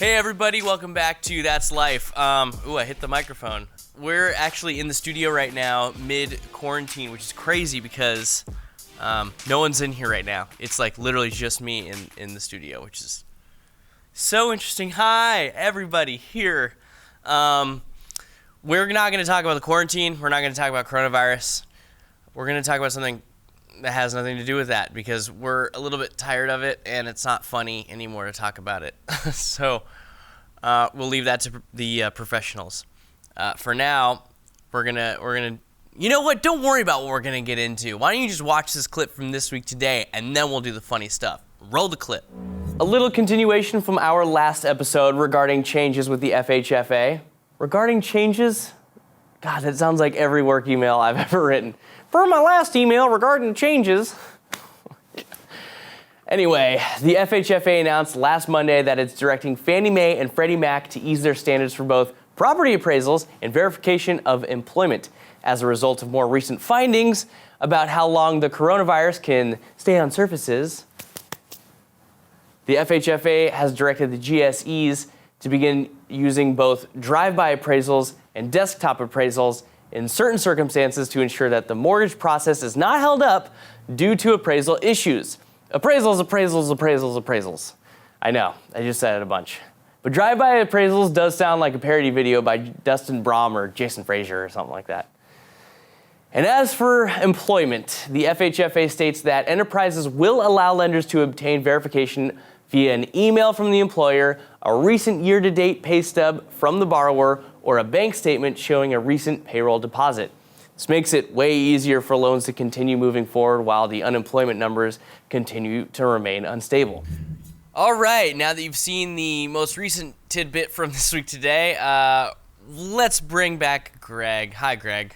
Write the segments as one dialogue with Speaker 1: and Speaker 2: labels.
Speaker 1: Hey everybody, welcome back to That's Life. I hit the microphone. We're actually in the studio right now, mid-quarantine, which is crazy because no one's in here right now. It's like literally just me in the studio, which is so interesting. Hi, everybody here. We're not going to talk about the quarantine. We're not going to talk about coronavirus. We're going to talk about something that has nothing to do with that because we're a little bit tired of it and it's not funny anymore to talk about it. So we'll leave that to the professionals. For now, we're gonna. You know what? Don't worry about what we're gonna get into. Why don't you just watch this clip from this week today, and then we'll do the funny stuff. Roll the clip. A little continuation from our last episode regarding changes with the FHFA. Regarding changes, God, that sounds like every work email I've ever written. For my last email regarding changes. Anyway, the FHFA announced last Monday that it's directing Fannie Mae and Freddie Mac to ease their standards for both property appraisals and verification of employment as a result of more recent findings about how long the coronavirus can stay on surfaces. The FHFA has directed the GSEs to begin using both drive-by appraisals and desktop appraisals in certain circumstances to ensure that the mortgage process is not held up due to appraisal issues. Appraisals. I know, I just said it a bunch. But drive-by appraisals does sound like a parody video by Dustin Braum or Jason Frazier or something like that. And as for employment, the FHFA states that enterprises will allow lenders to obtain verification via an email from the employer, a recent year-to-date pay stub from the borrower, or a bank statement showing a recent payroll deposit. This makes it way easier for loans to continue moving forward while the unemployment numbers continue to remain unstable. All right, now that you've seen the most recent tidbit from this week today, let's bring back Greg. Hi, Greg.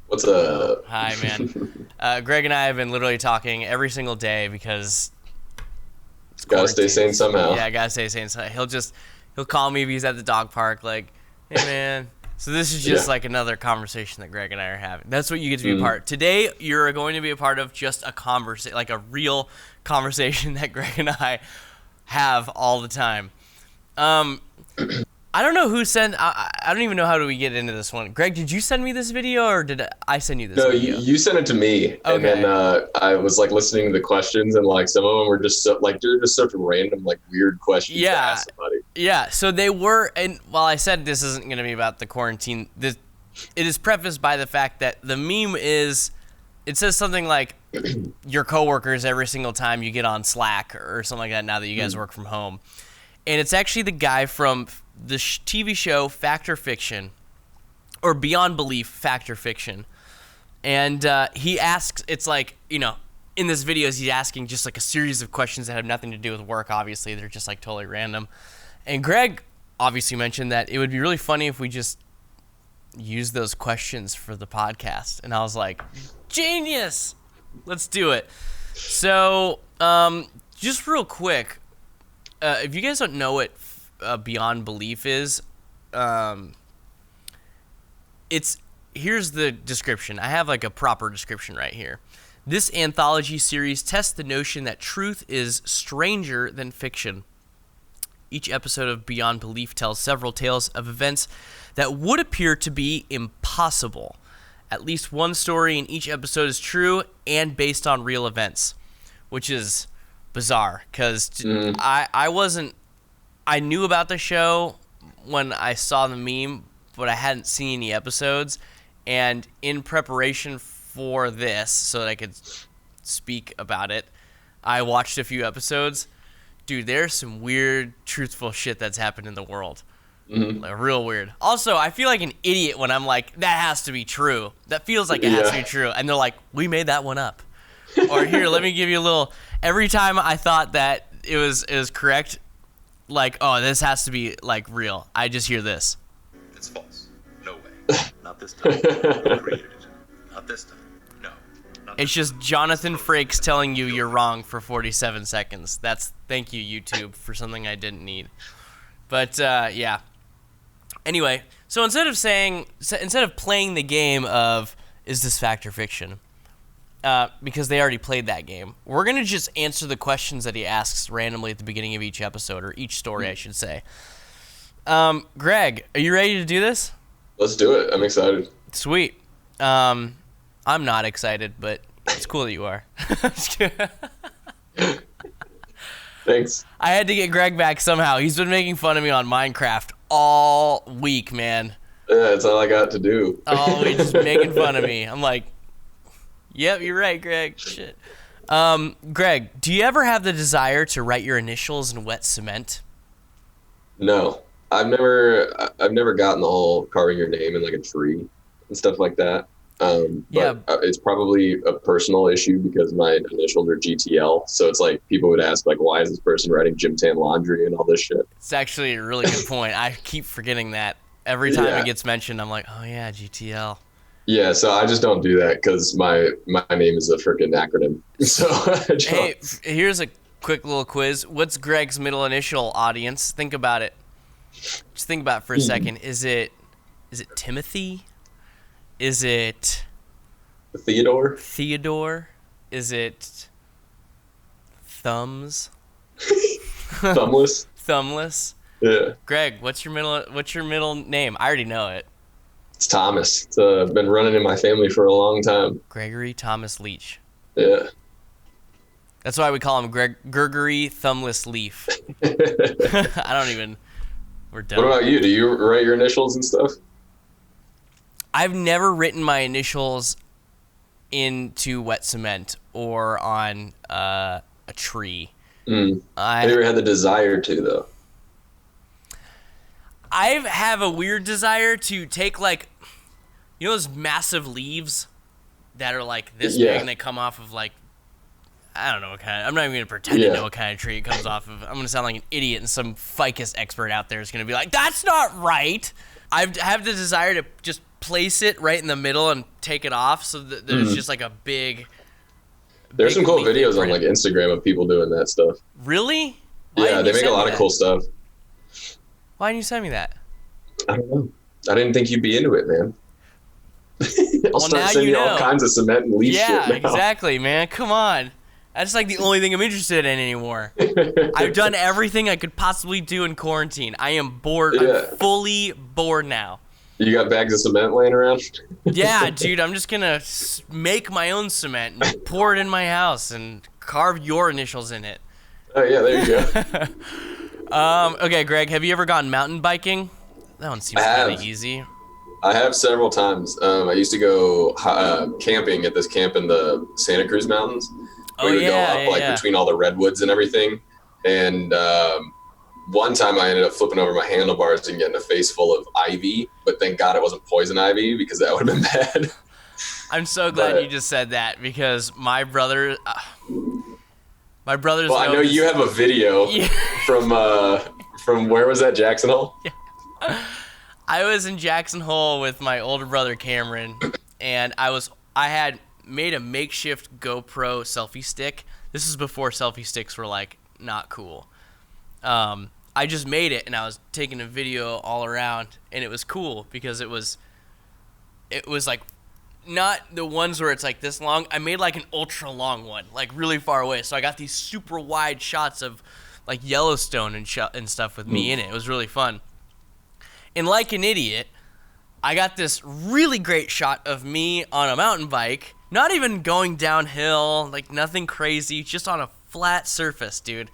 Speaker 2: What's up?
Speaker 1: Hi, man. Greg and I have been literally talking every single day because
Speaker 2: gotta stay sane somehow.
Speaker 1: Yeah, gotta stay sane. So he'll call me if he's at the dog park, like, hey, man. So this is just like another conversation that Greg and I are having. That's what you get to be a part. Today, you're going to be a part of just a conversation, like a real conversation that Greg and I have all the time. I don't know who sent. I don't even know how do we get into this one. Greg, did you send me this video or did I send you this video?
Speaker 2: No, you sent it to me. Okay. And then I was like listening to the questions and like some of them were just so, like they're just such random like weird questions to ask somebody. Yeah,
Speaker 1: so they were, and while I said this isn't going to be about the quarantine, it is prefaced by the fact that the meme is, it says something like your coworkers every single time you get on Slack or something like that now that you guys work from home. And it's actually the guy from the TV show Fact or Fiction, or Beyond Belief, Fact or Fiction. And he asks, it's like, you know, in this video he's asking just like a series of questions that have nothing to do with work, obviously. They're just like totally random. And Greg obviously mentioned that it would be really funny if we just used those questions for the podcast. And I was like, genius! Let's do it. So, just real quick, if you guys don't know what Beyond Belief is, here's the description. I have like a proper description right here. This anthology series tests the notion that truth is stranger than fiction. Each episode of Beyond Belief tells several tales of events that would appear to be impossible. At least one story in each episode is true and based on real events, which is bizarre because I knew about the show when I saw the meme, but I hadn't seen any episodes. And in preparation for this, so that I could speak about it, I watched a few episodes. Dude, there's some weird, truthful shit that's happened in the world. Like, real weird. Also, I feel like an idiot when I'm like, that has to be true. That feels like it has to be true. And they're like, we made that one up. Or here, let me give you a little. Every time I thought that it was correct, like, oh, this has to be like real, I just hear this.
Speaker 3: It's false. No way. Not this time. Who created it? Not this time. No.
Speaker 1: It's just Jonathan Frakes telling you you're wrong for 47 seconds. Thank you, YouTube, for something I didn't need. But yeah. Anyway, so instead of playing the game of is this fact or fiction, because they already played that game, we're gonna just answer the questions that he asks randomly at the beginning of each episode, or each story, I should say. Greg, are you ready to do this?
Speaker 2: Let's do it. I'm excited.
Speaker 1: Sweet. I'm not excited, but it's cool that you are.
Speaker 2: Thanks.
Speaker 1: I had to get Greg back somehow. He's been making fun of me on Minecraft all week, man.
Speaker 2: Yeah, that's all I got to do.
Speaker 1: All week just making fun of me. I'm like, yep, you're right, Greg. Shit. Greg, do you ever have the desire to write your initials in wet cement?
Speaker 2: No, I've never gotten the whole carving your name in like a tree and stuff like that. But it's probably a personal issue because my initials are GTL. So it's like people would ask like, why is this person writing Gym Tan Laundry and all this shit?
Speaker 1: It's actually a really good point. I keep forgetting that. Every time it gets mentioned, I'm like, oh yeah, GTL.
Speaker 2: Yeah, so I just don't do that because my name is a freaking acronym. So
Speaker 1: hey, here's a quick little quiz. What's Greg's middle initial, audience? Think about it. Just think about it for a second. Is it Timothy? Is it
Speaker 2: Theodore?
Speaker 1: Is it Thumbs?
Speaker 2: Thumbless?
Speaker 1: Thumbless?
Speaker 2: Yeah.
Speaker 1: Greg, what's your middle name? I already know it.
Speaker 2: It's Thomas. It's been running in my family for a long time.
Speaker 1: Gregory Thomas Leach.
Speaker 2: Yeah.
Speaker 1: That's why we call him Gregory Thumbless Leaf. I don't even. We're done.
Speaker 2: What about you? Do you write your initials and stuff?
Speaker 1: I've never written my initials into wet cement or on a tree.
Speaker 2: I never had the desire to, though.
Speaker 1: I have a weird desire to take, like, you know those massive leaves that are like this big and they come off of, like, I don't know what kind of, I'm not even going to pretend to know what kind of tree it comes off of. I'm going to sound like an idiot, and some ficus expert out there is going to be like, that's not right. I have the desire to just place it right in the middle and take it off so that there's just like a big.
Speaker 2: There's some cool videos on like Instagram of people doing that stuff.
Speaker 1: Really?
Speaker 2: Yeah, they make a lot of cool stuff.
Speaker 1: Why didn't you send me that?
Speaker 2: I don't know. I didn't think you'd be into it, man. I'll start sending you all kinds of cement and leaf shit now.
Speaker 1: Yeah, exactly, man. Come on. That's like the only thing I'm interested in anymore. I've done everything I could possibly do in quarantine. I am bored. Yeah. I'm fully bored now.
Speaker 2: You got bags of cement laying around?
Speaker 1: Yeah, dude. I'm just going to make my own cement and pour it in my house and carve your initials in it.
Speaker 2: Oh, yeah, there you go.
Speaker 1: Okay, Greg, have you ever gone mountain biking? That one seems kind of easy.
Speaker 2: I have several times. I used to go camping at this camp in the Santa Cruz Mountains. We would go up between all the redwoods and everything. And one time I ended up flipping over my handlebars and getting a face full of ivy, but thank God it wasn't poison ivy because that would have been bad.
Speaker 1: I'm so glad you just said that because my brother's.
Speaker 2: Well, I know you have a video from where was that, Jackson Hole?
Speaker 1: Yeah. I was in Jackson Hole with my older brother Cameron, and I had made a makeshift GoPro selfie stick. This is before selfie sticks were like not cool. I just made it and I was taking a video all around, and it was cool because it was like not the ones where it's like this long. I made like an ultra long one, like really far away. So I got these super wide shots of like Yellowstone and stuff with me in it. It was really fun. And like an idiot, I got this really great shot of me on a mountain bike, not even going downhill, like nothing crazy, just on a flat surface, dude.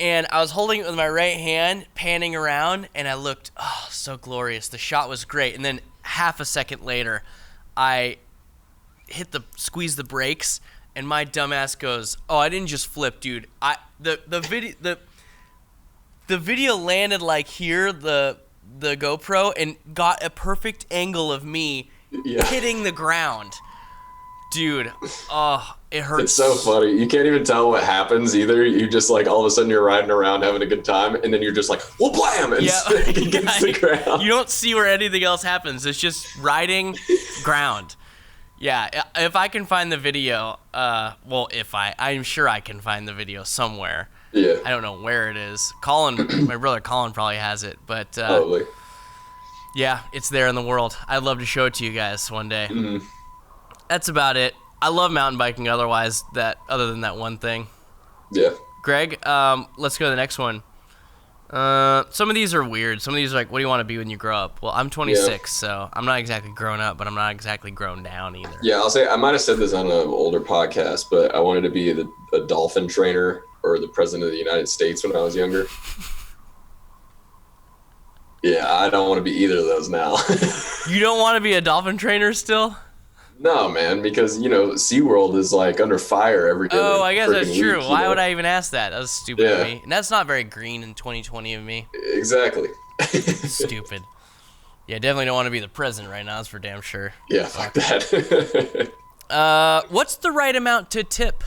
Speaker 1: And I was holding it with my right hand, panning around, and I looked, oh, so glorious. The shot was great. And then half a second later, I squeezed the brakes, and my dumbass goes, oh, I didn't just flip, dude. The video landed like here, the GoPro, and got a perfect angle of me hitting the ground. Dude, oh, it hurts.
Speaker 2: It's so funny. You can't even tell what happens either. You just like all of a sudden you're riding around having a good time, and then you're just like, well, blam, and against the ground.
Speaker 1: You don't see where anything else happens. It's just riding ground. Yeah, if I can find the video, I'm sure I can find the video somewhere.
Speaker 2: Yeah.
Speaker 1: I don't know where it is. My brother Colin probably has it, but
Speaker 2: probably.
Speaker 1: Yeah, it's there in the world. I'd love to show it to you guys one day.
Speaker 2: Mm-hmm.
Speaker 1: That's about it. I love mountain biking other than that one thing.
Speaker 2: Yeah.
Speaker 1: Greg, let's go to the next one. Some of these are weird. Some of these are like, what do you want to be when you grow up? Well, I'm 26, so I'm not exactly grown up, but I'm not exactly grown down either.
Speaker 2: Yeah, I'll say I might have said this on an older podcast, but I wanted to be a dolphin trainer or the president of the United States when I was younger. Yeah, I don't want to be either of those now.
Speaker 1: You don't want to be a dolphin trainer still?
Speaker 2: No, man, because, SeaWorld is like under fire every day.
Speaker 1: Oh, I guess that's true. Why would I even ask that? That was stupid of me. And that's not very green in 2020 of me.
Speaker 2: Exactly.
Speaker 1: Stupid. Yeah, definitely don't want to be the president right now. That's for damn sure.
Speaker 2: Yeah, fuck that.
Speaker 1: What's the right amount to tip?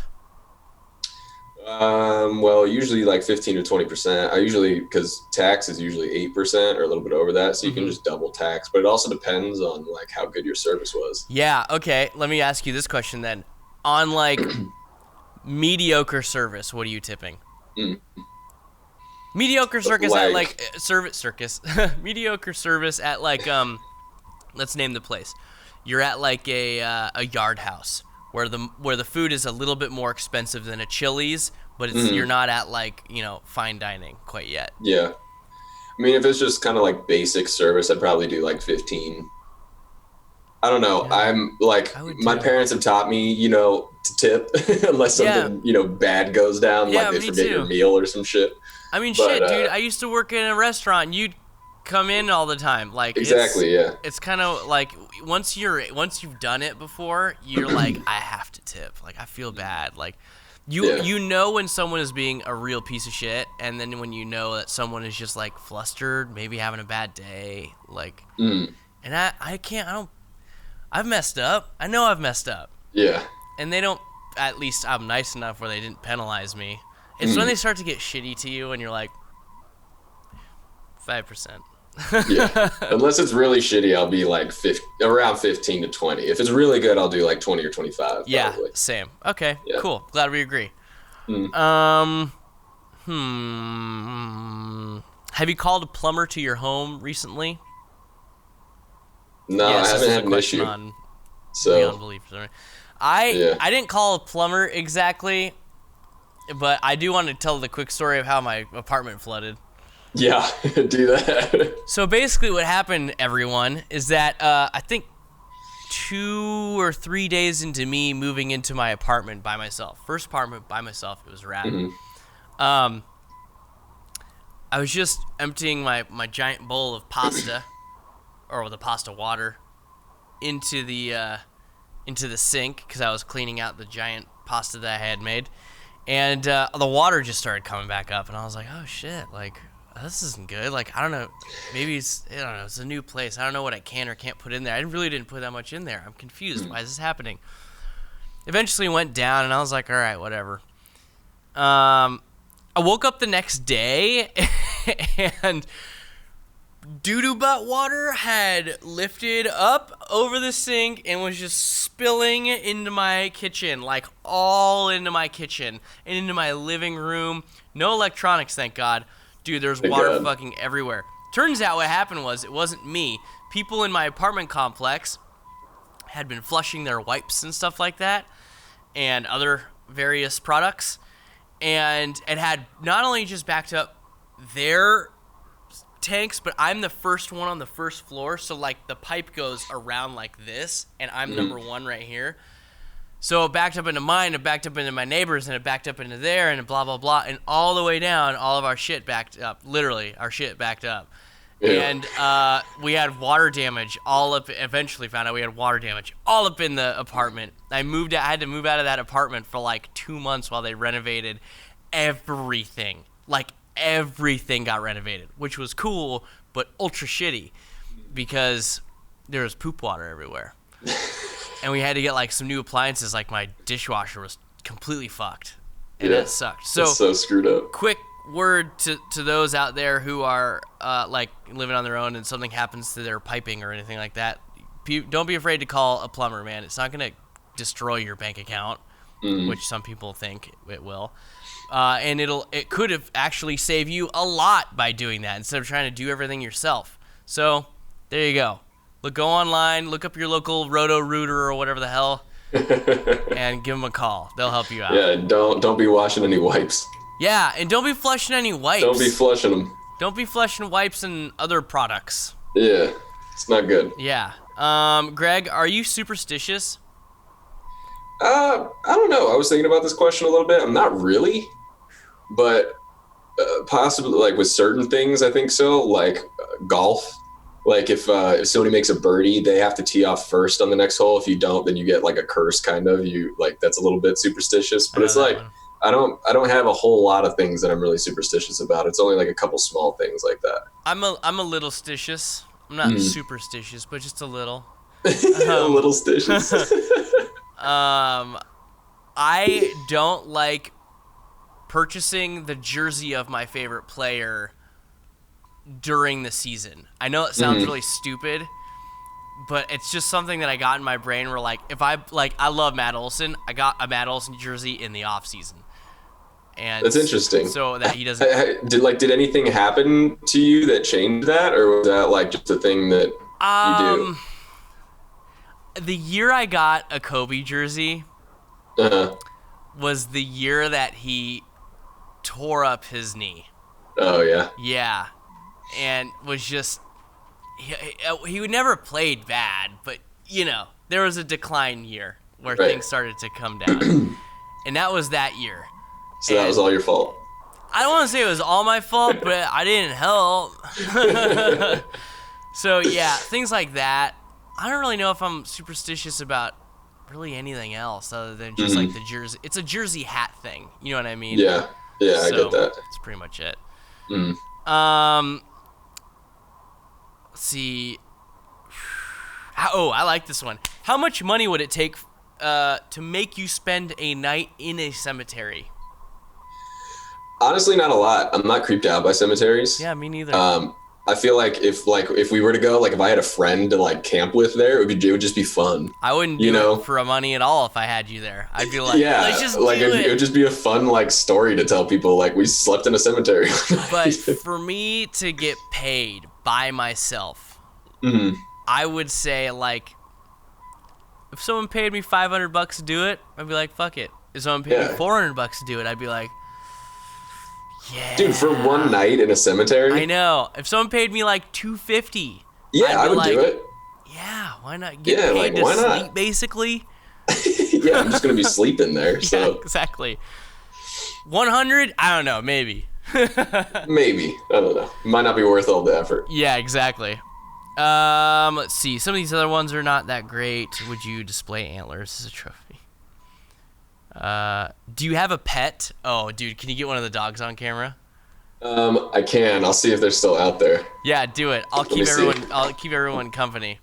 Speaker 2: Well, usually like 15 to 20%. Because tax is usually 8% or a little bit over that, so you can just double tax. But it also depends on like how good your service was.
Speaker 1: Yeah. Okay. Let me ask you this question then. On like mediocre service, what are you tipping? Mediocre circus at like circus. Mediocre service at like let's name the place. You're at like a Yard House where the food is a little bit more expensive than a Chili's, but you're not at like, fine dining quite yet.
Speaker 2: Yeah. I mean, if it's just kind of like basic service, I'd probably do like 15. I don't know. Yeah. I'm like, my parents have taught me, to tip unless something, bad goes down, like they forget your meal or some shit.
Speaker 1: I mean, shit, dude, I used to work in a restaurant and you'd come in all the time. Like
Speaker 2: exactly, yeah.
Speaker 1: It's kind of like once you've done it before, you're like, I have to tip. Like I feel bad. Like you know when someone is being a real piece of shit, and then when you know that someone is just like flustered, maybe having a bad day, like and I've messed up. I know I've messed up.
Speaker 2: Yeah.
Speaker 1: And they don't, at least I'm nice enough where they didn't penalize me. It's when they start to get shitty to you and you're like 5%.
Speaker 2: Yeah. Unless it's really shitty, I'll be like around 15 to 20. If it's really good, I'll do like 20 or 25.
Speaker 1: Yeah,
Speaker 2: probably.
Speaker 1: Same. Okay, cool. Glad we agree. Have you called a plumber to your home recently?
Speaker 2: No, I haven't had an issue.
Speaker 1: Beyond belief. I didn't call a plumber exactly, but I do want to tell the quick story of how my apartment flooded.
Speaker 2: Yeah, do that.
Speaker 1: So basically what happened, everyone, is that I think 2 or 3 days into me moving into my apartment by myself, first apartment by myself, it was rad. I was just emptying my giant bowl of pasta, or the pasta water, into the sink because I was cleaning out the giant pasta that I had made, and the water just started coming back up, and I was like, oh shit, like this isn't good. Like I don't know, maybe it's a new place. I don't know what I can or can't put in there. I really didn't put that much in there. I'm confused. Why is this happening? Eventually went down, and I was like, all right, whatever. I woke up the next day, and doo-doo butt water had lifted up over the sink and was just spilling into my kitchen, like all into my kitchen and into my living room. No electronics, thank God. Dude, there's water fucking everywhere. Turns out what happened was, it wasn't me. People in my apartment complex had been flushing their wipes and stuff like that, and other various products, and it had not only just backed up their tanks, but I'm the first one on the first floor, so like the pipe goes around like this, and I'm number one right here. So it backed up into mine, it backed up into my neighbors, and it backed up into there, and blah, blah, blah. And all the way down, all of our shit backed up. Literally, our shit backed up. Yeah. And we had water damage all up. Eventually found out we had water damage all up in the apartment. I had to move out of that apartment for like 2 months while they renovated everything. Like everything got renovated, which was cool, but ultra shitty because there was poop water everywhere. And we had to get like some new appliances. Like my dishwasher was completely fucked, and that sucked. So
Speaker 2: it's so screwed up.
Speaker 1: Quick word to those out there who are like living on their own and something happens to their piping or anything like that. Don't be afraid to call a plumber, man. It's not gonna destroy your bank account, which some people think it will. And it could have actually saved you a lot by doing that instead of trying to do everything yourself. So there you go. Go online, look up your local Roto-Rooter or whatever the hell, and give them a call. They'll help you out.
Speaker 2: Yeah, don't be washing any wipes.
Speaker 1: Yeah, and don't be flushing any wipes.
Speaker 2: Don't be flushing them.
Speaker 1: Don't be flushing wipes and other products.
Speaker 2: Yeah, it's not good.
Speaker 1: Yeah. Greg, are you superstitious?
Speaker 2: I don't know. I was thinking about this question a little bit. I'm not really, but possibly like with certain things, I think so. Like golf. Like if somebody makes a birdie, they have to tee off first on the next hole. If you don't, then you get like a curse kind of. You like that's a little bit superstitious. But it's like I don't have a whole lot of things that I'm really superstitious about. It's only like a couple small things like that.
Speaker 1: I'm a little stitious. I'm not superstitious, but just a little.
Speaker 2: A little stitious.
Speaker 1: I don't like purchasing the jersey of my favorite player during the season. I know it sounds really stupid, but it's just something that I got in my brain where like if I love Matt Olson, I got a Matt Olson jersey in the off season. And
Speaker 2: that's interesting.
Speaker 1: So that he doesn't
Speaker 2: did anything happen to you that changed that, or was that like just a thing that you do?
Speaker 1: The year I got a Kobe jersey was the year that he tore up his knee.
Speaker 2: Oh yeah.
Speaker 1: Yeah. And was just he never played bad, but you know, there was a decline year where things started to come down. And that was that year.
Speaker 2: So that was all your fault.
Speaker 1: I don't want to say it was all my fault, but I didn't help. So yeah, things like that. I don't really know if I'm superstitious about really anything else other than just like the jersey. It's a jersey hat thing. You know what I mean?
Speaker 2: Yeah. Yeah, I get that.
Speaker 1: That's pretty much it. Let's see. I like this one. How much money would it take to make you spend a night in a cemetery?
Speaker 2: Honestly, not a lot. I'm not creeped out by cemeteries.
Speaker 1: Yeah, me neither.
Speaker 2: I feel like if we were to go, like if I had a friend to like camp with there, it would just be fun.
Speaker 1: I wouldn't do it for money at all if I had you there. I'd be like, let's just
Speaker 2: like
Speaker 1: do
Speaker 2: it would just be a fun like story to tell people. Like we slept in a cemetery.
Speaker 1: But for me to get paid by myself, I would say like, if someone paid me $500 to do it, I'd be like, fuck it. If someone paid me $400 to do it, I'd be like, yeah.
Speaker 2: Dude, for one night in a cemetery?
Speaker 1: I know. If someone paid me like $250,
Speaker 2: I would do it.
Speaker 1: Yeah, why not? Get paid to sleep, basically.
Speaker 2: Yeah, I'm just gonna be sleeping there. So.
Speaker 1: Yeah, exactly. 100? I don't know. Maybe.
Speaker 2: Maybe. I don't know. Might not be worth all the effort.
Speaker 1: Yeah, exactly. Let's see. Some of these other ones are not that great. Would you display antlers as a trophy? Do you have a pet? Oh, dude, can you get one of the dogs on camera?
Speaker 2: I can. I'll see if they're still out there.
Speaker 1: Yeah, do it. I'll keep everyone company.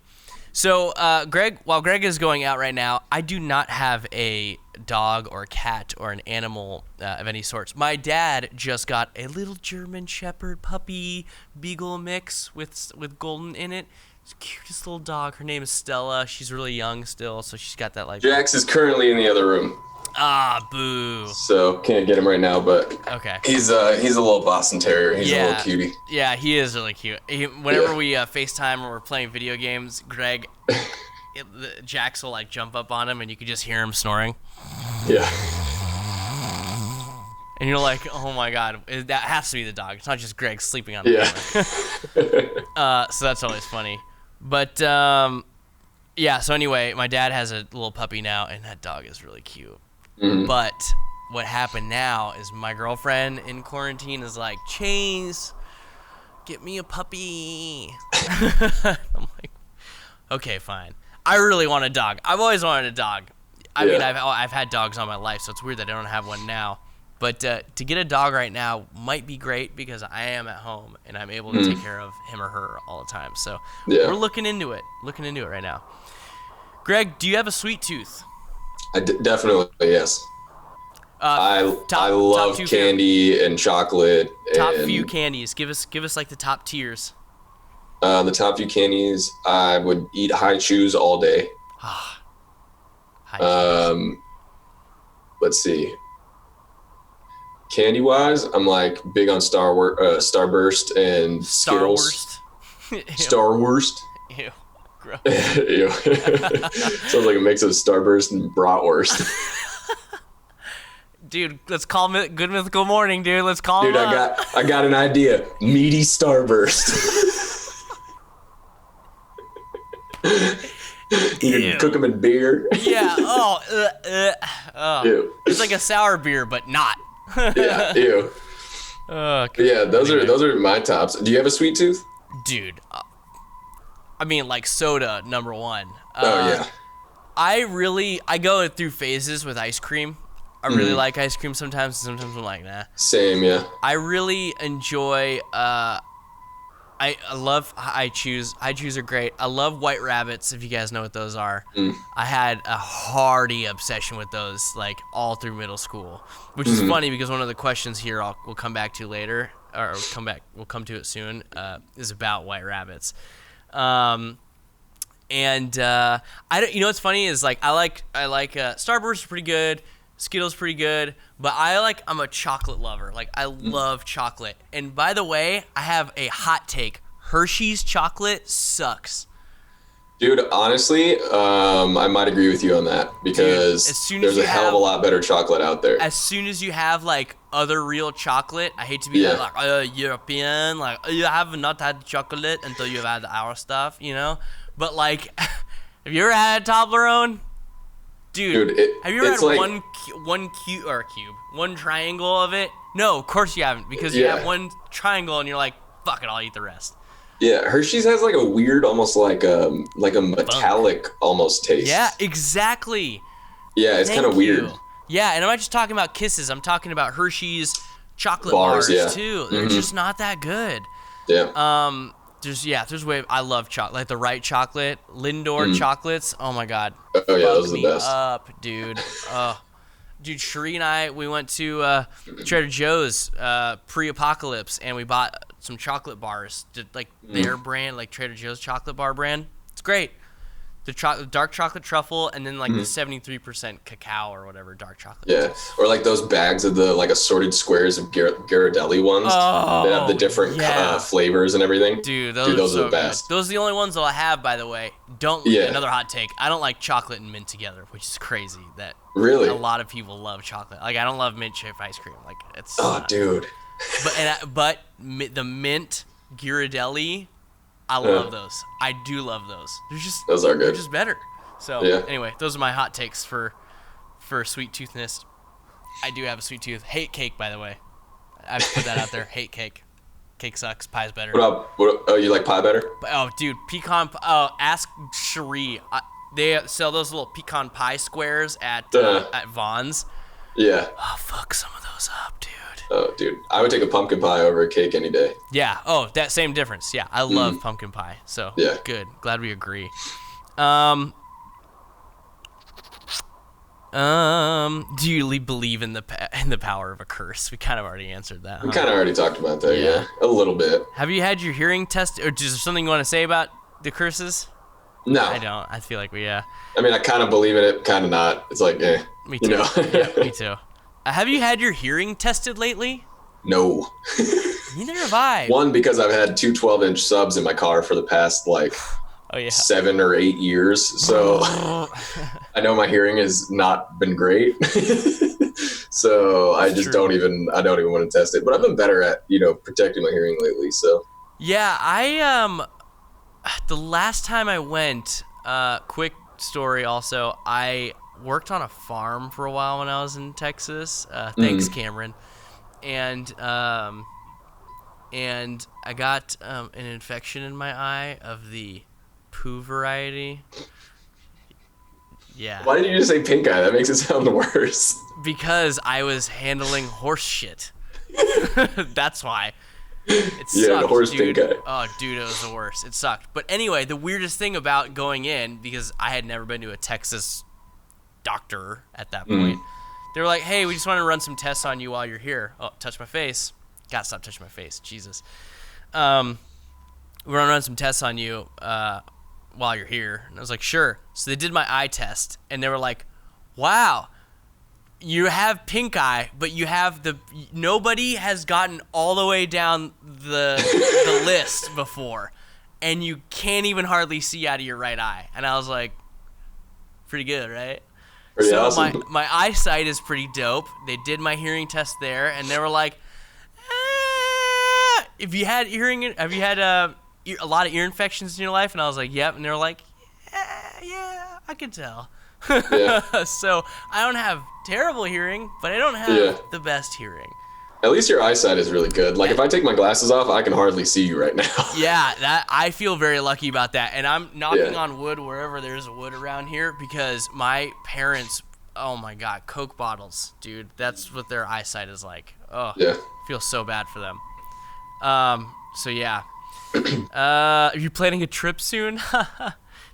Speaker 1: So, Greg, while Greg is going out right now, I do not have a dog or a cat or an animal of any sorts. My dad just got a little German Shepherd puppy beagle mix with golden in it. It's the cutest little dog. Her name is Stella. She's really young still, so she's got that like.
Speaker 2: Jax is currently in the other room.
Speaker 1: Ah, boo.
Speaker 2: So can't get him right now, but
Speaker 1: okay.
Speaker 2: He's a little Boston Terrier. He's a little cutie.
Speaker 1: Yeah, he is really cute. Whenever we FaceTime or we're playing video games, Greg, Jax will like jump up on him, and you can just hear him snoring.
Speaker 2: Yeah.
Speaker 1: And you're like, oh my god, that has to be the dog. It's not just Greg sleeping on the camera. So that's always funny. But yeah. So anyway, my dad has a little puppy now, and that dog is really cute. But what happened now is my girlfriend in quarantine is like, Chase, get me a puppy. I'm like, okay, fine. I really want a dog. I've always wanted a dog. I mean, I've had dogs all my life, so it's weird that I don't have one now. But to get a dog right now might be great because I am at home and I'm able to take care of him or her all the time. So we're looking into it right now. Greg, do you have a sweet tooth?
Speaker 2: Definitely, yes. I love candy and chocolate.
Speaker 1: Top few candies. Give us like the top tiers.
Speaker 2: The top few candies. I would eat high chews all day. Let's see. Candy wise, I'm like big on Starburst and Skittles. Starwurst.
Speaker 1: Ew. Gross.
Speaker 2: Ew. Sounds like a mix of Starburst and Bratwurst.
Speaker 1: Dude, let's call Good Mythical Morning, dude. Let's call him up.
Speaker 2: I got an idea. Meaty Starburst. You can cook them in beer.
Speaker 1: Yeah. Oh.
Speaker 2: Ew.
Speaker 1: It's like a sour beer, but not.
Speaker 2: Yeah. Ew. Yeah, those are my tops. Do you have a sweet tooth?
Speaker 1: Dude. I mean, like soda, number one.
Speaker 2: Oh yeah.
Speaker 1: I go through phases with ice cream. I really like ice cream sometimes, and sometimes I'm like, nah.
Speaker 2: Same, yeah.
Speaker 1: I really enjoy. I love high chews. High chews are great. I love White Rabbits, if you guys know what those are. I had a hearty obsession with those, like, all through middle school, which is funny because one of the questions here we'll come back to later, or we'll come to it soon, is about White Rabbits. I don't. You know what's funny is, like, I like Starburst is pretty good. Skittles pretty good, but I'm a chocolate lover. Like, I love chocolate. And by the way, I have a hot take. Hershey's chocolate sucks.
Speaker 2: Dude, honestly, I might agree with you on that because there's a hell of a lot better chocolate out there.
Speaker 1: As soon as you have, like, other real chocolate, I hate to be European, like, you have not had chocolate until you've had our stuff, you know? But, like, have you ever had a Toblerone? Dude, have you ever had like, one triangle of it? No, of course you haven't, because you have one triangle and you're like, fuck it, I'll eat the rest.
Speaker 2: Yeah, Hershey's has like a weird, almost like a metallic almost taste.
Speaker 1: Yeah, exactly.
Speaker 2: Yeah, it's kind of weird.
Speaker 1: Yeah, and I'm not just talking about Kisses. I'm talking about Hershey's chocolate bars too. They're just not that good.
Speaker 2: Yeah.
Speaker 1: I love chocolate, like the right chocolate, Lindor chocolates. Oh my god.
Speaker 2: Oh yeah, those are the best.
Speaker 1: Up, dude. Dude, Sheree and I, we went to Trader Joe's pre-apocalypse, and we bought some chocolate bars, like their brand, like Trader Joe's chocolate bar brand. It's great. The dark chocolate truffle, and then like the 73% cacao or whatever dark chocolate.
Speaker 2: Yeah, or like those bags of the like assorted squares of Ghirardelli ones that have the different flavors and everything.
Speaker 1: Dude, those are
Speaker 2: the best.
Speaker 1: Those are the only ones that I have, by the way. Another hot take. I don't like chocolate and mint together, which is crazy. That
Speaker 2: really
Speaker 1: a lot of people love chocolate. Like, I don't love mint chip ice cream. Like, it's
Speaker 2: dude.
Speaker 1: But the mint Ghirardelli, I love those. I do love those.
Speaker 2: Those are good.
Speaker 1: They're just better. So anyway, those are my hot takes for sweet toothness. I do have a sweet tooth. Hate cake, by the way. I've put that out there. Hate cake. Cake sucks. Pie's better.
Speaker 2: You like pie better?
Speaker 1: Oh, dude, pecan. Ask Cherie. They sell those little pecan pie squares at Vaughn's.
Speaker 2: Yeah.
Speaker 1: Oh, fuck some of those up, dude.
Speaker 2: Oh, dude, I would take a pumpkin pie over a cake any day.
Speaker 1: Yeah. Oh, that same difference. Yeah, I love pumpkin pie. So good. Glad we agree. Do you believe in the power of a curse? We kind of already answered that.
Speaker 2: We kind of already talked about that. Yeah, a little bit.
Speaker 1: Have you had your hearing tested, or is there something you want to say about the curses?
Speaker 2: No,
Speaker 1: I don't. I feel like
Speaker 2: I mean, I kind of believe in it, kind of not. It's like,
Speaker 1: me too.
Speaker 2: You know?
Speaker 1: Yeah, me too. Have you had your hearing tested lately?
Speaker 2: No.
Speaker 1: Neither have I.
Speaker 2: One, because I've had two 12-inch subs in my car for the past 7 or 8 years, so I know my hearing has not been great. So I just don't even want to test it. But I've been better at protecting my hearing lately. So
Speaker 1: yeah, I the last time I went, quick story also, I worked on a farm for a while when I was in Texas. Thanks, Cameron. And I got an infection in my eye of the poo variety. Yeah.
Speaker 2: Why did you just say pink eye? That makes it sound worse.
Speaker 1: Because I was handling horse shit. That's why. It sucked,
Speaker 2: the horse
Speaker 1: dude.
Speaker 2: pink eye.
Speaker 1: Oh, dude, it was the worst. It sucked. But anyway, the weirdest thing about going in, because I had never been to a Texas doctor at that point, they were like, hey, we just want to run some tests on you while you're here. Oh, touch my face. Gotta stop touching my face. Jesus. We're going to run some tests on you while you're here. And I was like, sure. So they did my eye test, and they were like, wow, you have pink eye, but you have nobody has gotten all the way down the list before, and you can't even hardly see out of your right eye. And I was like, pretty good, right?
Speaker 2: Pretty
Speaker 1: So
Speaker 2: awesome.
Speaker 1: my eyesight is pretty dope. They did my hearing test there, and they were like, "Have you had a lot of ear infections in your life?" And I was like, "Yep." And they were like, "Yeah, I can tell."
Speaker 2: Yeah.
Speaker 1: So I don't have terrible hearing, but I don't have the best hearing.
Speaker 2: At least your eyesight is really good. Like if I take my glasses off, I can hardly see you right now.
Speaker 1: Yeah, that I feel very lucky about that, and I'm knocking on wood wherever there's wood around here because my parents, oh my God, Coke bottles, dude, that's what their eyesight is like. Oh,
Speaker 2: Yeah.
Speaker 1: I feel so bad for them. So yeah, are you planning a trip soon?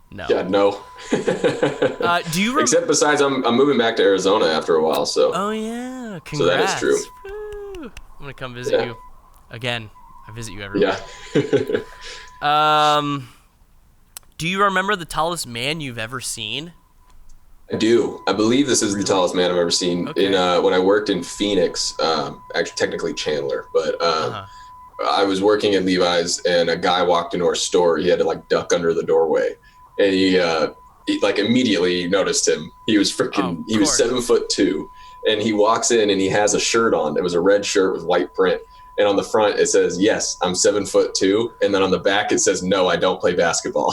Speaker 1: No.
Speaker 2: Yeah, no.
Speaker 1: Do you?
Speaker 2: Except besides, I'm moving back to Arizona after a while, so.
Speaker 1: Oh yeah, congrats.
Speaker 2: So that is true.
Speaker 1: Woo. I'm gonna come visit you again. I visit you every
Speaker 2: Yeah.
Speaker 1: Do you remember the tallest man you've ever seen?
Speaker 2: I do. I believe this is the tallest man I've ever seen.
Speaker 1: Okay.
Speaker 2: In when I worked in Phoenix, actually technically Chandler, but I was working at Levi's, and a guy walked into our store. He had to like duck under the doorway, and he like immediately noticed him. He was freaking. He was 7'2", and he walks in and he has a shirt on. It was a red shirt with white print, and on the front it says, "Yes, I'm 7'2", and then on the back it says, "No, I don't play basketball."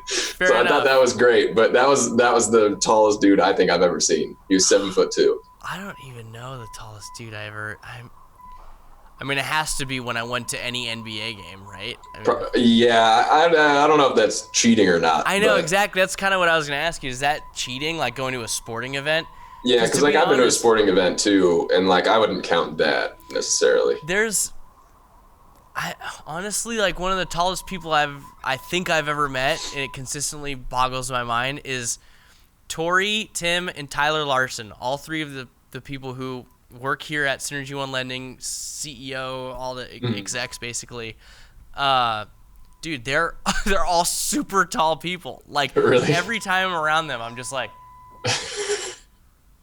Speaker 1: Fair
Speaker 2: So
Speaker 1: enough.
Speaker 2: I thought that was great, but that was the tallest dude I think I've ever seen. He was 7'2".
Speaker 1: I don't even know the tallest dude I ever. I mean, it has to be when I went to any NBA game, right? I mean,
Speaker 2: Yeah, I don't know if that's cheating or not.
Speaker 1: I know
Speaker 2: but
Speaker 1: exactly. That's kind of what I was gonna ask you. Is that cheating? Like going to a sporting event?
Speaker 2: Yeah, because like I've been to a sporting event too, and like I wouldn't count that necessarily.
Speaker 1: I honestly, like, one of the tallest people I think I've ever met, and it consistently boggles my mind, is Tori, Tim, and Tyler Larson. All three of the people who work here at Synergy One Lending, CEO, all the execs basically. Dude, they're all super tall people. Like,
Speaker 2: Really?
Speaker 1: every time I'm around them, I'm just like,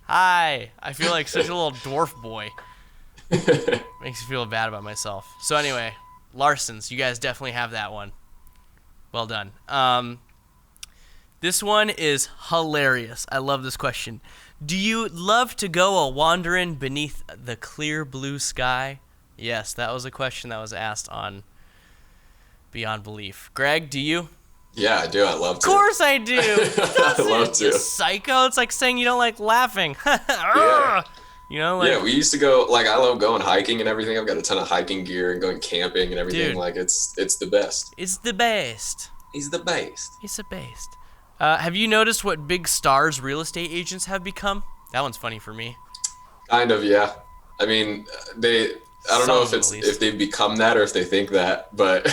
Speaker 1: hi. I feel like such a little dwarf boy. Makes me feel bad about myself. So anyway, Larsons, you guys definitely have that one. Well done. This one is hilarious. I love this question. Do you love to go a-wanderin' beneath the clear blue sky? Yes, that was a question that was asked on Beyond Belief. Greg, do you?
Speaker 2: Yeah, I do. I love to.
Speaker 1: Of course I do.
Speaker 2: I love to.
Speaker 1: You psycho. It's like saying you don't like laughing.
Speaker 2: Yeah.
Speaker 1: You know, like,
Speaker 2: Yeah, we used to go, like, I love going hiking and everything. I've got a ton of hiking gear and going camping and everything.
Speaker 1: Dude.
Speaker 2: Like, it's the best.
Speaker 1: it's the best.
Speaker 2: He's the best.
Speaker 1: It's the best. Have you noticed what big stars real estate agents have become? That one's funny for me.
Speaker 2: Kind of, yeah. I mean, I don't know if
Speaker 1: Some,
Speaker 2: it's
Speaker 1: at least.
Speaker 2: if they've become that or if they think that, but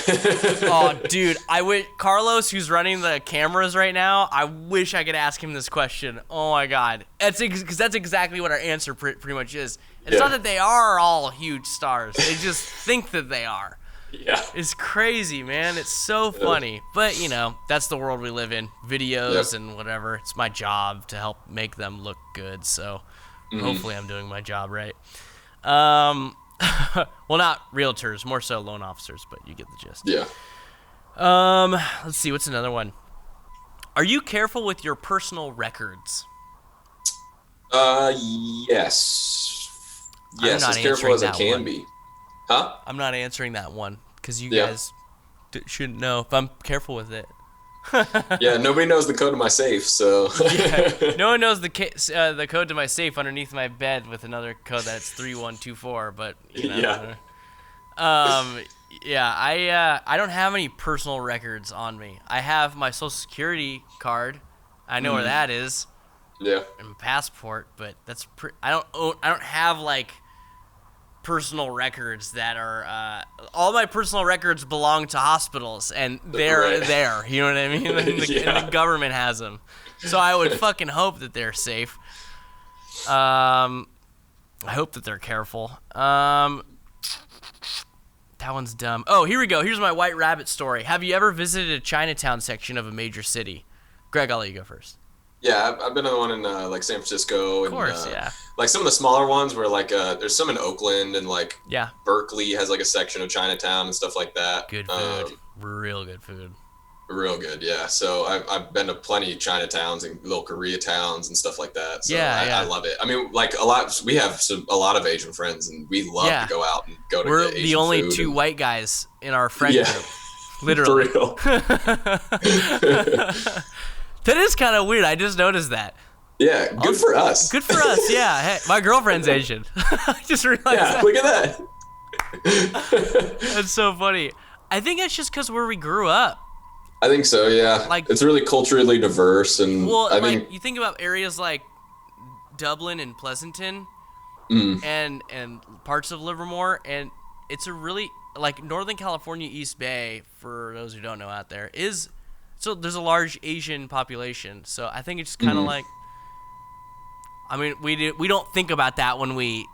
Speaker 1: Oh, dude, I wish Carlos, who's running the cameras right now, I wish I could ask him this question. Oh my God, because that's exactly what our answer pretty much is. It's not that they are all huge stars; they just think that they are.
Speaker 2: yeah.
Speaker 1: It's crazy, man. It's so funny, but you know, that's the world we live in. Videos and whatever. It's my job to help make them look good. So hopefully, I'm doing my job right. Well, not realtors, more so loan officers, but you get the gist.
Speaker 2: Yeah.
Speaker 1: Let's see, what's another one? Are you careful with your personal records?
Speaker 2: Yes. Yes,
Speaker 1: not
Speaker 2: as careful as I
Speaker 1: answering that
Speaker 2: can
Speaker 1: one.
Speaker 2: be. Huh?
Speaker 1: I'm not answering that one because you
Speaker 2: Yeah.
Speaker 1: guys shouldn't know if I'm careful with it.
Speaker 2: Yeah, nobody knows the code of my safe, so.
Speaker 1: No one knows the code to my safe underneath my bed with another code that's 3124. But you know, I don't have any personal records on me. I have my Social Security card. I know where that is,
Speaker 2: Yeah.
Speaker 1: and my passport. But that's I don't have like personal records that are all my personal records belong to hospitals, and they're
Speaker 2: Right.
Speaker 1: there. You know what I mean? And the government has them, so I would fucking hope that they're safe. I hope that they're careful. That one's dumb. Oh, here we go. Here's my white rabbit story. Have you ever visited a Chinatown section of a major city? Greg, I'll let you go first.
Speaker 2: Yeah, I've been to the one in like San Francisco.
Speaker 1: Of course, yeah.
Speaker 2: Like some of the smaller ones where like there's some in Oakland and like Berkeley has like a section of Chinatown and stuff like that.
Speaker 1: Good food. Real good food.
Speaker 2: Real good, yeah. So I've been to plenty of Chinatowns and little Koreatowns and stuff like that. So I love it. I mean, like we have a lot of Asian friends, and we love to go out and go to
Speaker 1: We're
Speaker 2: get Asian
Speaker 1: the only
Speaker 2: food
Speaker 1: two white guys in our friend group.
Speaker 2: For
Speaker 1: Literally.
Speaker 2: real.
Speaker 1: That is kind of weird. I just noticed that.
Speaker 2: Yeah, good for us.
Speaker 1: Good for us, yeah. Hey, my girlfriend's Asian. I just realized that.
Speaker 2: Look at that.
Speaker 1: That's so funny. I think it's just because where we grew up.
Speaker 2: I think so, yeah.
Speaker 1: Like,
Speaker 2: it's really culturally diverse, and I mean,
Speaker 1: you think about areas like Dublin and Pleasanton, and parts of Livermore, and it's a really like Northern California East Bay. For those who don't know out there, so there's a large Asian population. So I think it's just kind of like, I mean, we don't think about that when we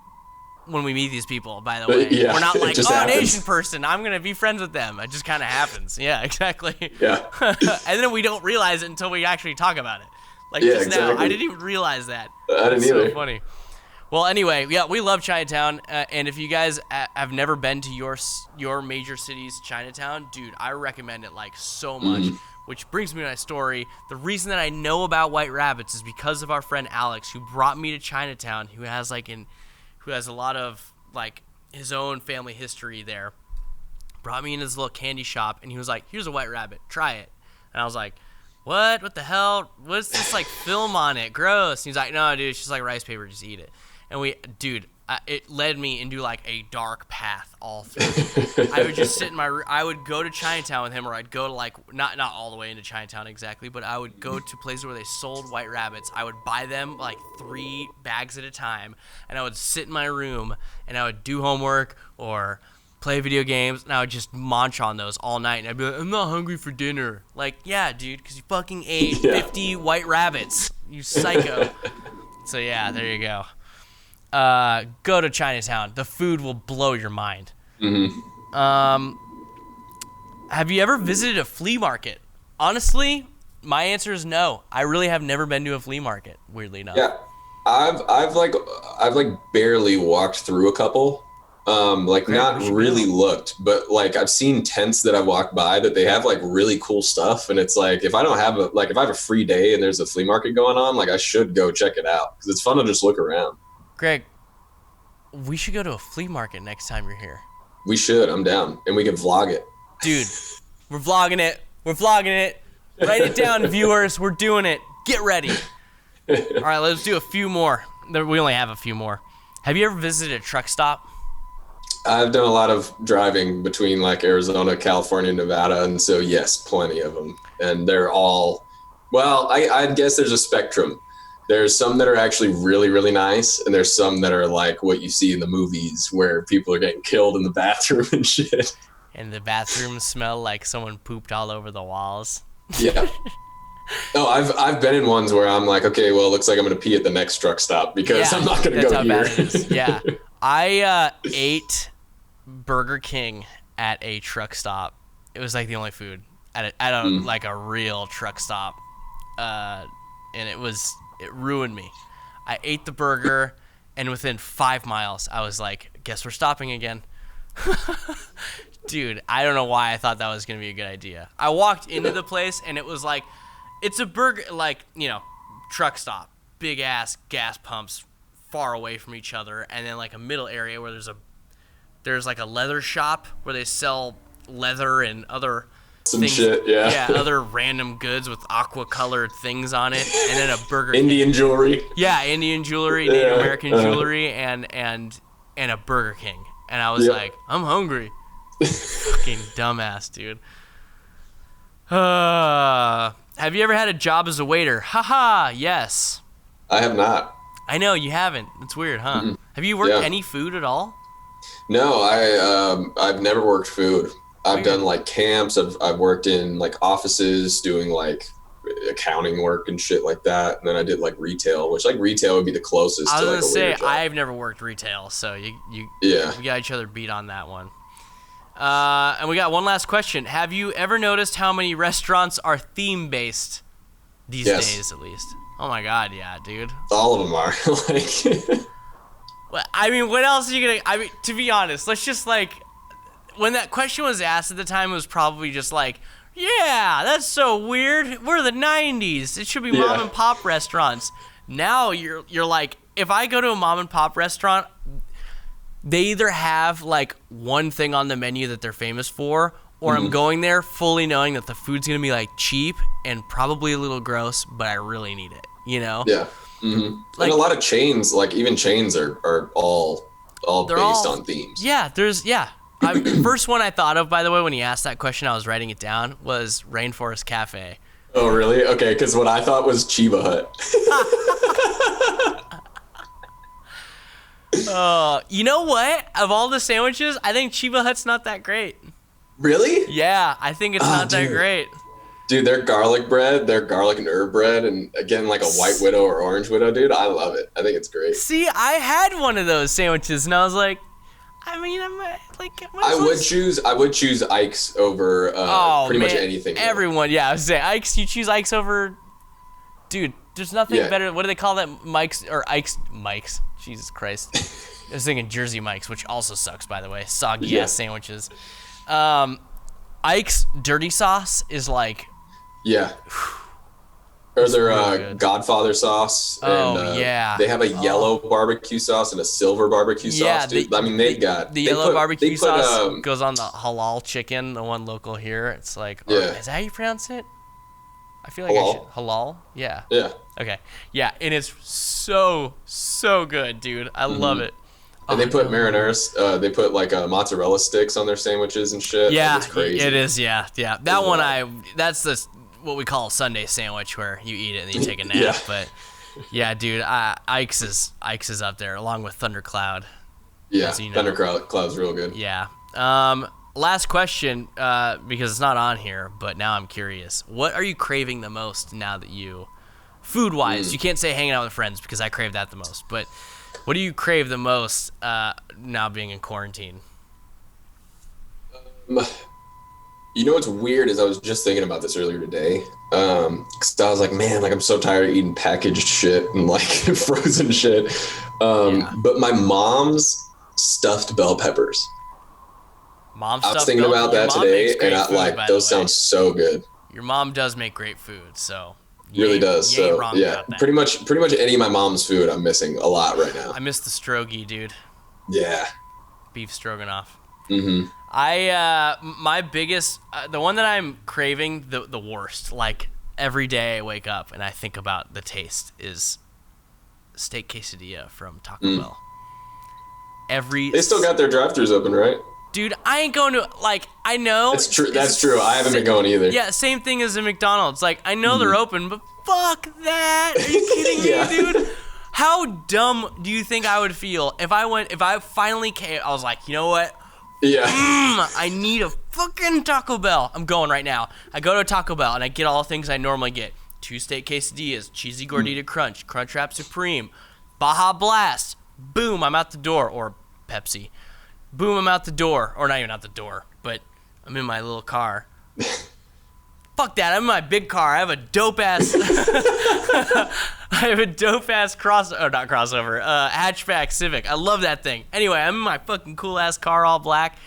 Speaker 1: meet these people, by the way.
Speaker 2: Yeah,
Speaker 1: we're not like,
Speaker 2: an
Speaker 1: an Asian person, I'm going to be friends with them. It just kind of happens. Yeah, exactly.
Speaker 2: Yeah.
Speaker 1: And then we don't realize it until we actually talk about it. Like just now, I didn't even realize that.
Speaker 2: I didn't either.
Speaker 1: So funny. Well, anyway, yeah, we love Chinatown. And if you guys have never been to your major city's Chinatown, dude, I recommend it like so much. Which brings me to my story. The reason that I know about White Rabbits is because of our friend Alex, who brought me to Chinatown, who has a lot of like his own family history there. Brought me in his little candy shop, and he was like, "Here's a White Rabbit, try it." And I was like, "What? What the hell? What's this like film on it? Gross." And he's like, "No, dude, it's just like rice paper. Just eat it." And it led me into like a dark path all through. I would just sit in I would go to Chinatown with him, or I'd go to like, not all the way into Chinatown exactly, but I would go to places where they sold White Rabbits. I would buy them like 3 bags at a time, and I would sit in my room, and I would do homework or play video games, and I would just munch on those all night, and I'd be like, "I'm not hungry for dinner." Like, yeah, dude, because you fucking ate 50 White Rabbits, you psycho. So yeah, there you go. Go to Chinatown. The food will blow your mind. Have you ever visited a flea market? Honestly, my answer is no. I really have never been to a flea market, weirdly enough.
Speaker 2: Yeah, I've barely walked through a couple. Not really looked, but like I've seen tents that I've walked by that they have like really cool stuff, and it's like if I have a free day and there's a flea market going on, like I should go check it out because it's fun to just look around. Greg,
Speaker 1: we should go to a flea market next time you're here.
Speaker 2: We should. I'm down, and we can vlog it.
Speaker 1: Dude, we're vlogging it. Write it down, viewers. We're doing it. Get ready. All right, let's do a few more. We only have a few more. Have you ever visited a truck stop?
Speaker 2: I've done a lot of driving between like Arizona, California, Nevada, and so yes, plenty of them. And they're all, well, I guess there's a spectrum. There's some that are actually really, really nice, and there's some that are like what you see in the movies where people are getting killed in the bathroom and shit.
Speaker 1: And the bathrooms smell like someone pooped all over the walls.
Speaker 2: Yeah. No, I've been in ones where I'm like, okay, well, it looks like I'm gonna pee at the next truck stop because I'm not gonna go here. That's how bad it is.
Speaker 1: Yeah. I ate Burger King at a truck stop. It was like the only food at like a real truck stop, and it ruined me. I ate the burger, and within 5 miles, I was like, "Guess we're stopping again." Dude, I don't know why I thought that was gonna be a good idea. I walked into the place, and it was like, it's a burger, like, truck stop, big ass gas pumps, far away from each other, and then like a middle area where there's like a leather shop where they sell leather and other things,
Speaker 2: shit, yeah.
Speaker 1: Other random goods with aqua colored things on it, and then a Burger
Speaker 2: Indian
Speaker 1: King.
Speaker 2: Jewelry.
Speaker 1: Yeah, Indian jewelry, Native American jewelry, and a Burger King. And I was like, I'm hungry. Fucking dumbass, dude. Have you ever had a job as a waiter? Haha, yes.
Speaker 2: I have not.
Speaker 1: I know you haven't. It's weird, huh? Mm-hmm. Have you worked any food at all?
Speaker 2: No, I've never worked food. I've done like camps. I've worked in like offices doing like accounting work and shit like that. And then I did like retail, which like retail would be the closest.
Speaker 1: I was
Speaker 2: to like
Speaker 1: gonna
Speaker 2: a
Speaker 1: say
Speaker 2: waiter job.
Speaker 1: I've never worked retail, so we got each other beat on that one. And we got one last question. Have you ever noticed how many restaurants are theme based these days, at least? Oh my god, yeah, dude.
Speaker 2: All of them are. Like,
Speaker 1: well, I mean, what else are you gonna? I mean, to be honest, let's just like, when that question was asked at the time, it was probably just like Yeah, that's so weird. We're the 90s. It should be mom and pop restaurants. Now you're like, if I go to a mom and pop restaurant, they either have like one thing on the menu that they're famous for, or I'm going there fully knowing that the food's gonna be like cheap and probably a little gross, but I really need it, you know?
Speaker 2: Yeah. Mm-hmm. Like, and a lot of chains, like even chains are all based on themes.
Speaker 1: Yeah, first one I thought of, by the way, when you asked that question, I was writing it down, was Rainforest Cafe.
Speaker 2: Oh, really? Okay, because what I thought was Chiba Hut.
Speaker 1: You know what? Of all the sandwiches, I think Chiba Hut's not that great.
Speaker 2: Really?
Speaker 1: Yeah, I think it's not that great.
Speaker 2: Dude, their garlic bread, their garlic and herb bread, and again, like a white widow or orange widow, dude, I love it. I think it's great.
Speaker 1: See, I had one of those sandwiches, and I was like, I mean, I
Speaker 2: would choose Ike's over pretty much anything.
Speaker 1: Everyone, yeah, I would say Ike's. You choose Ike's over, dude. There's nothing better. What do they call that? Mike's or Ike's? Mike's. Jesus Christ. I was thinking Jersey Mike's, which also sucks, by the way. Soggy ass sandwiches. Ike's dirty sauce is like.
Speaker 2: Yeah. Or their Godfather sauce.
Speaker 1: Oh,
Speaker 2: and, they have a yellow barbecue sauce and a silver barbecue sauce, dude. I mean, they've got...
Speaker 1: The yellow barbecue sauce goes on the halal chicken, the one local here. It's like... Is that how you pronounce it? I feel like
Speaker 2: halal?
Speaker 1: Halal? Yeah.
Speaker 2: Yeah.
Speaker 1: Okay. Yeah, and it's so good, dude. I love it.
Speaker 2: And they put marinara, they put like mozzarella sticks on their sandwiches and shit.
Speaker 1: Yeah,
Speaker 2: it's crazy.
Speaker 1: It is, yeah. That one, that's what we call a Sunday sandwich, where you eat it and then you take a nap. But yeah, dude, Ike's is up there along with Thundercloud.
Speaker 2: Yeah, you know. Thundercloud's real good.
Speaker 1: Yeah. Last question, because it's not on here, but now I'm curious. What are you craving the most now that food-wise? You can't say hanging out with friends because I crave that the most. But what do you crave the most now being in quarantine?
Speaker 2: You know what's weird is I was just thinking about this earlier today. Cause I was like, man, like I'm so tired of eating packaged shit and like frozen shit. But my mom's stuffed bell peppers. I was thinking about that today, and those sound so good.
Speaker 1: Your mom does make great food, so
Speaker 2: really does. So yeah, pretty much any of my mom's food I'm missing a lot right now.
Speaker 1: I miss the strogie, dude.
Speaker 2: Yeah.
Speaker 1: Beef stroganoff.
Speaker 2: Mm-hmm.
Speaker 1: My biggest, the one that I'm craving the worst, like every day I wake up and I think about the taste, is steak quesadilla from Taco Bell.
Speaker 2: They still got their drive-thrus open, right?
Speaker 1: Dude, I ain't going to, like, I know.
Speaker 2: That's true. That's true. I haven't been going either.
Speaker 1: Yeah, same thing as a McDonald's. Like, I know they're open, but fuck that. Are you kidding me, dude? How dumb do you think I would feel if I finally came, I was like, you know what?
Speaker 2: Yeah.
Speaker 1: I need a fucking Taco Bell. I'm going right now. I go to Taco Bell and I get all the things I normally get. 2 steak quesadillas, cheesy gordita crunch, Crunchwrap Supreme, Baja Blast. Boom, I'm out the door. Or Pepsi. Boom, I'm out the door. Or not even out the door, but I'm in my little car. Fuck that, I'm in my big car. I have a dope ass hatchback Civic. I love that thing. Anyway, I'm in my fucking cool ass car, all black.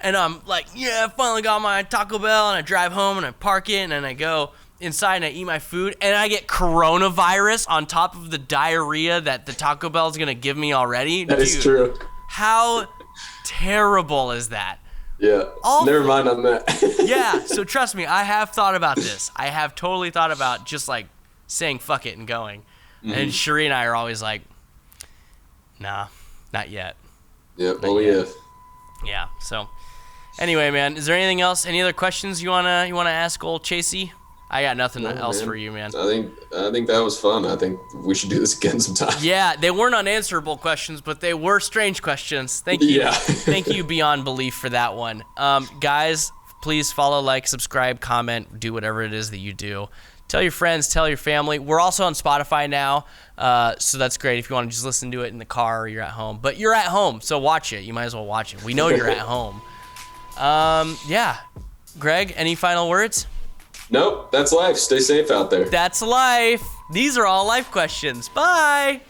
Speaker 1: And I'm like, yeah, I finally got my Taco Bell, and I drive home and I park it, and then I go inside and I eat my food, and I get coronavirus on top of the diarrhea that the Taco Bell is gonna give me already.
Speaker 2: That is true.
Speaker 1: How terrible is that?
Speaker 2: Yeah. Never mind on that.
Speaker 1: Yeah. So trust me, I have thought about this. I have totally thought about just like saying fuck it and going. And Sheree and I are always like, nah, not yet.
Speaker 2: Yep. Yeah.
Speaker 1: Yeah. So anyway, man, is there anything else? Any other questions you wanna ask old Chasey? I got nothing else for you, man.
Speaker 2: I think that was fun. I think we should do this again sometime.
Speaker 1: Yeah, they weren't unanswerable questions, but they were strange questions. Thank you.
Speaker 2: Yeah.
Speaker 1: Thank you beyond belief for that one. Guys, please follow, like, subscribe, comment, do whatever it is that you do. Tell your friends, tell your family. We're also on Spotify now, so that's great if you want to just listen to it in the car or you're at home. But you're at home, so watch it. You might as well watch it. We know you're at home. Yeah. Greg, any final words?
Speaker 2: Nope, that's life. Stay safe out there.
Speaker 1: That's life. These are all life questions. Bye.